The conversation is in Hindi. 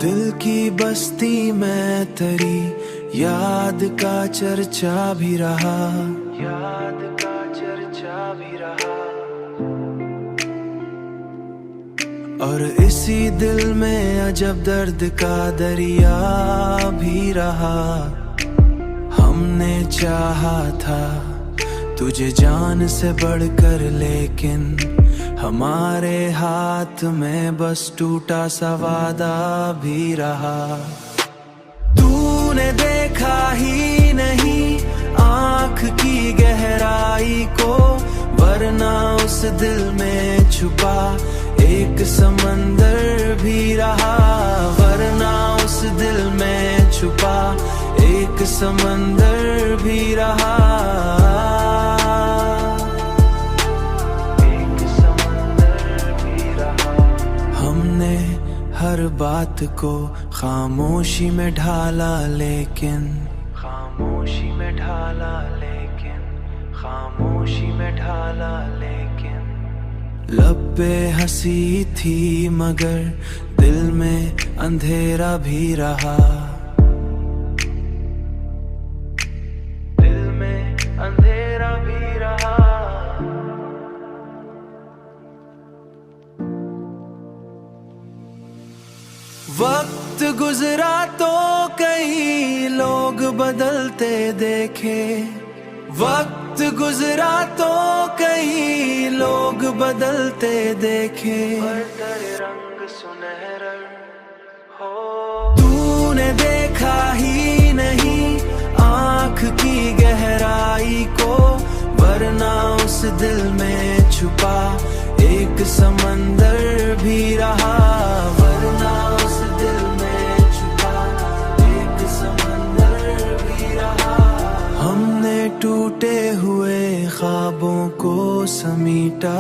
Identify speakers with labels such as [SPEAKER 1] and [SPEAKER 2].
[SPEAKER 1] दिल की बस्ती में तेरी याद का चर्चा भी रहा, याद का चर्चा भी रहा। और इसी दिल में अजब दर्द का दरिया भी रहा। हमने चाहा था तुझे जान से बढ़कर, लेकिन हमारे हाथ में बस टूटा सा वादा भी रहा। तूने देखा ही नहीं आँख की गहराई को, वरना उस दिल में छुपा एक समंदर भी रहा। वरना उस दिल में छुपा एक समंदर भी रहा। हमने हर बात को खामोशी में ढाला, लेकिन खामोशी में ढाला, लेकिन खामोशी में ढाला, लेकिन लब पे हंसी थी मगर दिल में अंधेरा भी रहा। दिल में अंधेरा भी रहा। वक्त गुजरा तो कई लोग बदलते देखे, वक्त गुजरा तो कई लोग बदलते देखे, पर तेरे रंग सुनहरा हो। तूने देखा ही नहीं आँख की गहराई को, वरना उस दिल में छुपा एक समंदर भी रहा। वरना उस दिल में छुपा एक समंदर भी रहा। हमने टूटे हुए ख्वाबों को समीटा